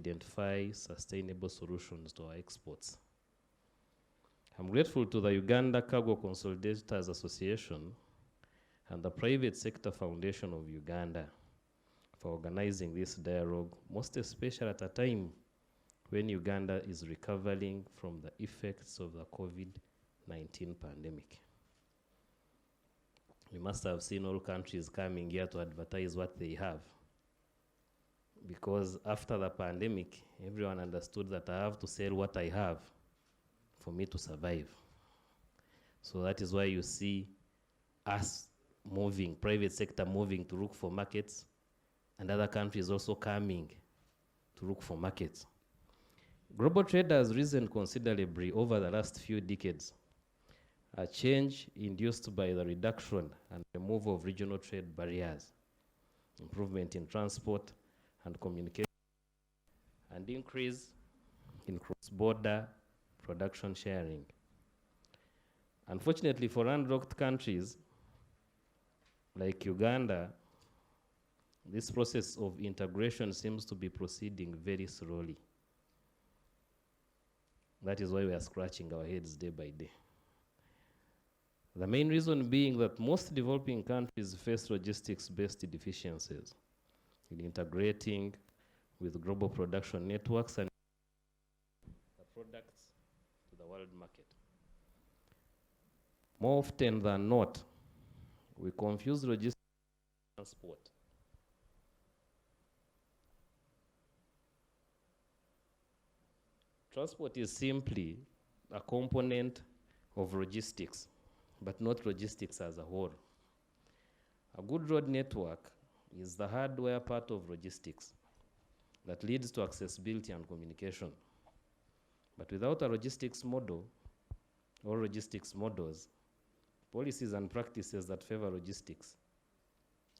identify sustainable solutions to our exports. I'm grateful to the Uganda Cargo Consolidators Association and the Private Sector Foundation of Uganda for organizing this dialogue, most especially at a time when Uganda is recovering from the effects of the COVID-19 pandemic. You must have seen all countries coming here to advertise what they have, because after the pandemic, everyone understood that I have to sell what I have for me to survive. So that is why you see us moving, private sector moving to look for markets, and other countries also coming to look for markets. Global trade has risen considerably over the last few decades, a change induced by the reduction and removal of regional trade barriers, improvement in transport and communication, and increase in cross-border production sharing. Unfortunately for landlocked countries like Uganda, this process of integration seems to be proceeding very slowly. That is why we are scratching our heads day by day. The main reason being that most developing countries face logistics-based deficiencies in integrating with global production networks and the products to the world market. More often than not, we confuse logistics and transport. Transport is simply a component of logistics, but not logistics as a whole. A good road network is the hardware part of logistics that leads to accessibility and communication. But without a logistics model or logistics models, policies and practices that favor logistics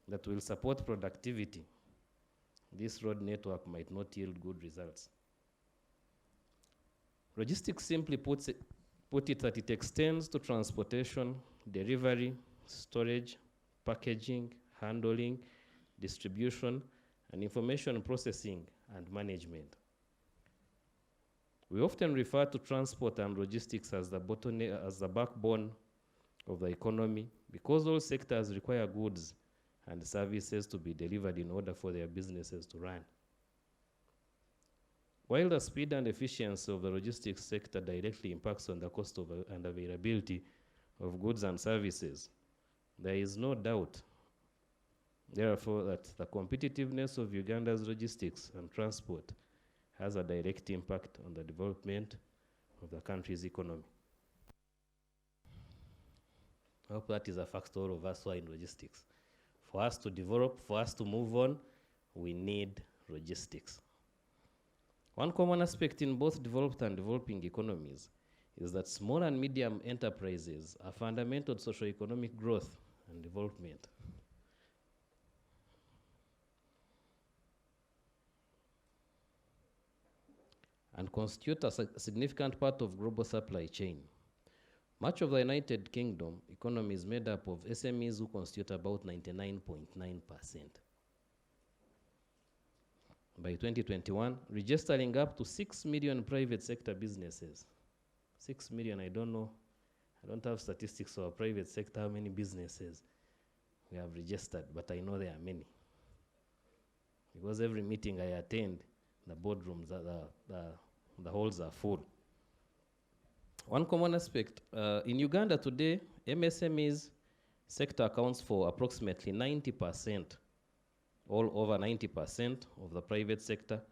that will support productivity, this road network might not yield good results. Logistics simply put it that it extends to transportation, delivery, storage, packaging, handling, distribution, and information processing and management. We often refer to transport and logistics as the backbone of the economy because all sectors require goods and services to be delivered in order for their businesses to run. While the speed and efficiency of the logistics sector directly impacts on the cost of and availability of goods and services, there is no doubt, therefore, that the competitiveness of Uganda's logistics and transport has a direct impact on the development of the country's economy. I hope that is a fact to all of us who are in logistics. For us to develop, for us to move on, we need logistics. One common aspect in both developed and developing economies is that small and medium enterprises are fundamental to socio-economic growth and development. And constitute a significant part of global supply chain. Much of the United Kingdom economy is made up of SMEs who constitute about 99.9%. By 2021, registering up to 6 million private sector businesses. 6 million, I don't know. I don't have statistics for private sector, how many businesses we have registered, but I know there are many. Because every meeting I attend, the boardrooms, the halls are full. One common aspect, in Uganda today, MSMEs sector accounts for approximately 90%, all over 90% of the private sector,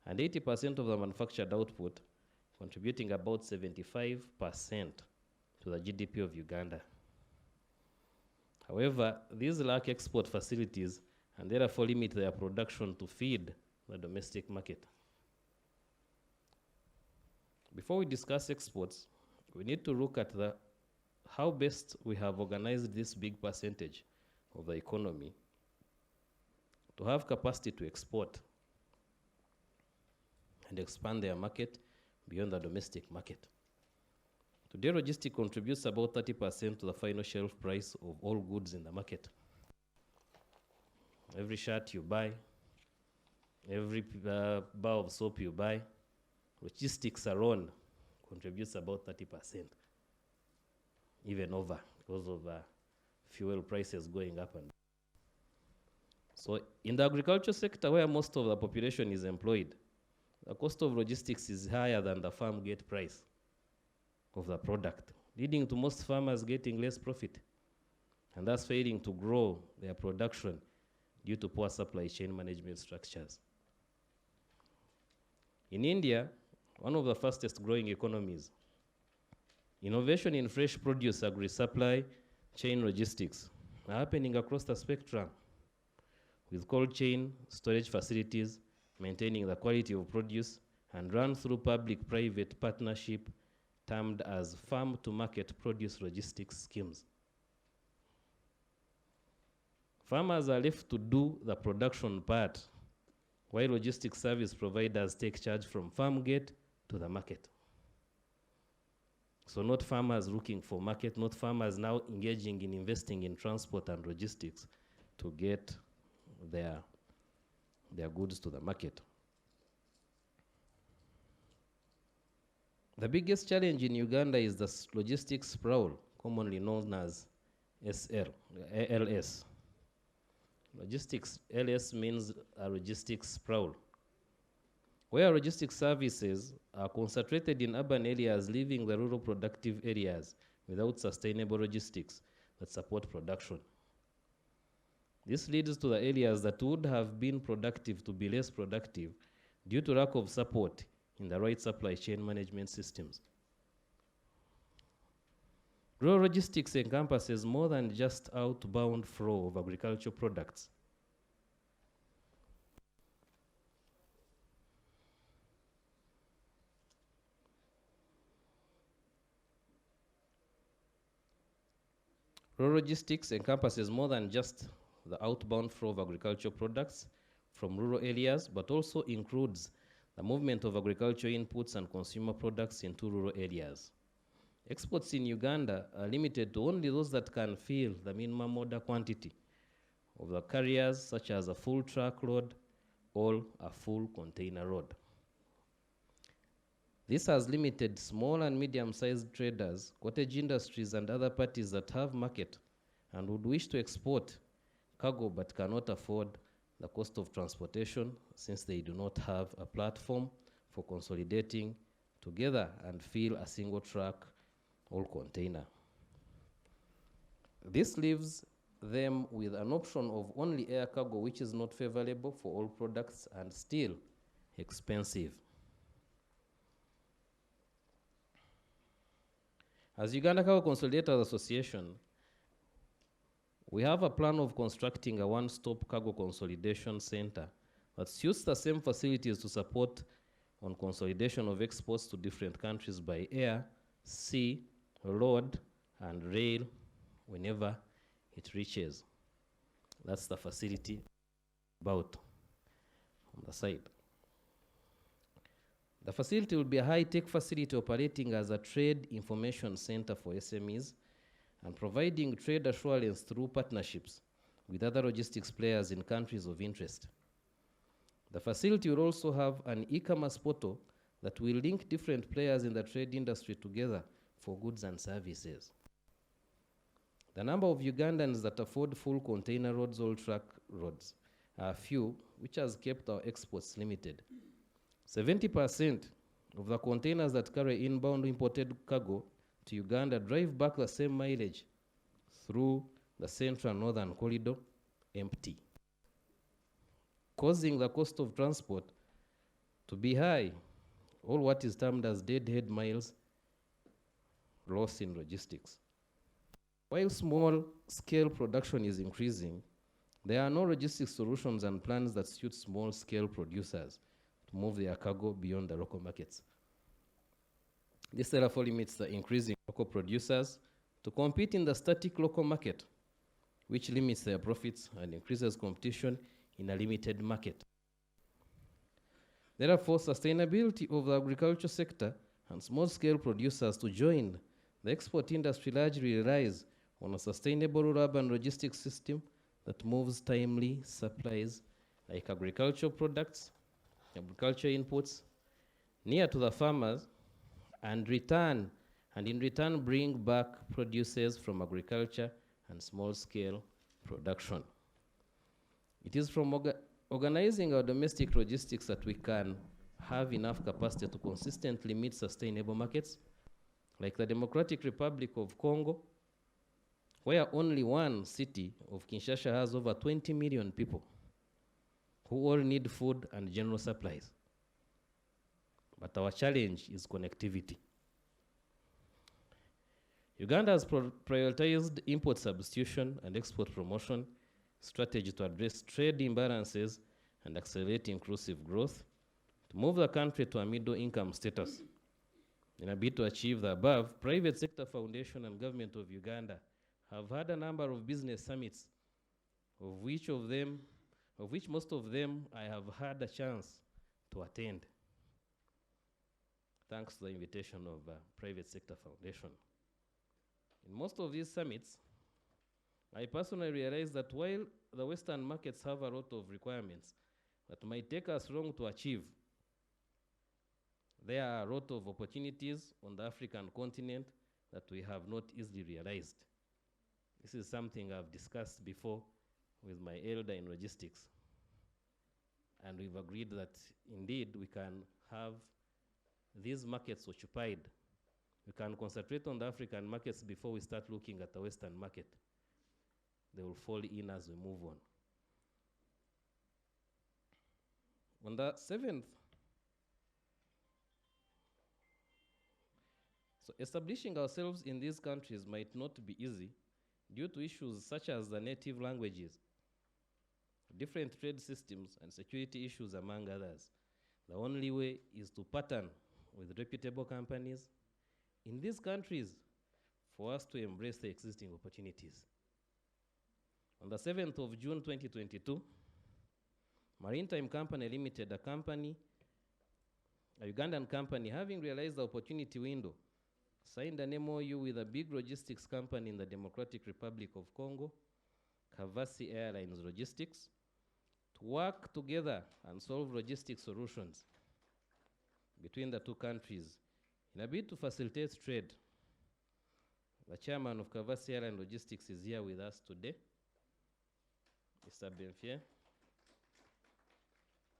and 80% of the manufactured output, contributing about 75% to the GDP of Uganda. However, these lack export facilities and therefore limit their production to feed the domestic market. Before we discuss exports, we need to look at how best we have organized this big percentage of the economy to have capacity to export and expand their market beyond the domestic market. Today, logistics contributes about 30% to the final shelf price of all goods in the market. Every shirt you buy, Every bar of soap you buy, logistics alone contributes about 30%, even over, because of fuel prices going up and down. So in the agriculture sector, where most of the population is employed, the cost of logistics is higher than the farm gate price of the product, leading to most farmers getting less profit and thus failing to grow their production due to poor supply chain management structures. In India, one of the fastest growing economies, innovation in fresh produce, agri-supply chain logistics are happening across the spectrum, with cold chain storage facilities maintaining the quality of produce and run through public-private partnership termed as farm-to-market produce logistics schemes. Farmers are left to do the production part, while logistics service providers take charge from farm gate to the market. So not farmers looking for market, not farmers now engaging in investing in transport and logistics to get their goods to the market. The biggest challenge in Uganda is the logistics sprawl, commonly known as ALS. Logistics, LS means a logistics sprawl, where logistics services are concentrated in urban areas, leaving the rural productive areas without sustainable logistics that support production. This leads to the areas that would have been productive to be less productive due to lack of support in the right supply chain management systems. Rural logistics encompasses more than just outbound flow of agricultural products. Rural logistics encompasses more than just the outbound flow of agricultural products from rural areas, but also includes the movement of agricultural inputs and consumer products into rural areas. Exports in Uganda are limited to only those that can fill the minimum order quantity of the carriers, such as a full truckload or a full container load. This has limited small and medium-sized traders, cottage industries, and other parties that have market and would wish to export cargo but cannot afford the cost of transportation, since they do not have a platform for consolidating together and fill a single truck or container. This leaves them with an option of only air cargo, which is not favorable for all products and still expensive. As Uganda Cargo Consolidators Association, we have a plan of constructing a one-stop cargo consolidation center that suits the same facilities to support on consolidation of exports to different countries by air, sea, road, and rail whenever it reaches. That's the facility about on the side. The facility will be a high-tech facility operating as a trade information center for SMEs and providing trade assurance through partnerships with other logistics players in countries of interest. The facility will also have an e-commerce portal that will link different players in the trade industry together for goods and services. The number of Ugandans that afford full container roads or truck roads are few, which has kept our exports limited. 70% of the containers that carry inbound imported cargo to Uganda drive back the same mileage through the Central Northern Corridor empty, causing the cost of transport to be high, or what is termed as deadhead miles loss in logistics. While small-scale production is increasing, there are no logistics solutions and plans that suit small-scale producers to move their cargo beyond the local markets. This therefore limits the increasing local producers to compete in the static local market, which limits their profits and increases competition in a limited market. Therefore, sustainability of the agriculture sector and small-scale producers to join the export industry largely relies on a sustainable urban logistics system that moves timely supplies like agricultural products, agriculture inputs near to the farmers and in return bring back produces from agriculture and small-scale production. It is from organizing our domestic logistics that we can have enough capacity to consistently meet sustainable markets, like the Democratic Republic of Congo, where only one city of Kinshasa has over 20 million people who all need food and general supplies. But our challenge is connectivity. Uganda has prioritized import substitution and export promotion strategy to address trade imbalances and accelerate inclusive growth, to move the country to a middle income status. In a bid to achieve the above, Private Sector Foundation and Government of Uganda have had a number of business summits, of which most of them I have had a chance to attend, thanks to the invitation of Private Sector Foundation. In most of these summits, I personally realized that while the Western markets have a lot of requirements that might take us long to achieve, there are a lot of opportunities on the African continent that we have not easily realized. This is something I've discussed before with my elder in logistics. And we've agreed that indeed we can have these markets occupied. We can concentrate on the African markets before we start looking at the Western market. They will fall in as we move on. On the 7th, so establishing ourselves in these countries might not be easy due to issues such as the native languages, different trade systems, and security issues, among others. The only way is to partner with reputable companies in these countries for us to embrace the existing opportunities. On the 7th of June 2022, Maritime Company Limited, a Ugandan company, having realized the opportunity window, signed an MOU with a big logistics company in the Democratic Republic of Congo, Kavasi Airlines Logistics, to work together and solve logistics solutions between the two countries in a bid to facilitate trade. The chairman of Kavasi Airlines Logistics is here with us today, Mr. Benfier.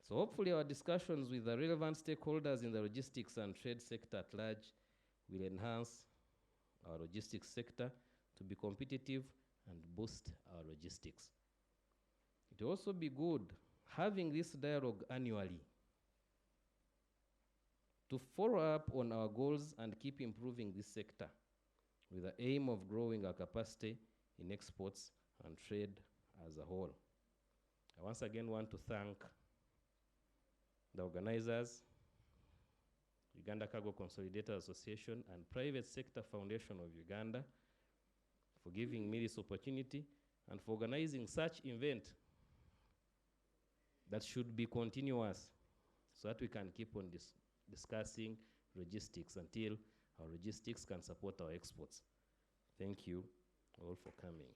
So hopefully our discussions with the relevant stakeholders in the logistics and trade sector at large will enhance our logistics sector to be competitive and boost our logistics. It will also be good having this dialogue annually to follow up on our goals and keep improving this sector with the aim of growing our capacity in exports and trade as a whole. I once again want to thank the organizers, Uganda Cargo Consolidators Association and Private Sector Foundation of Uganda, for giving me this opportunity and for organizing such event that should be continuous so that we can keep on discussing logistics until our logistics can support our exports. Thank you all for coming.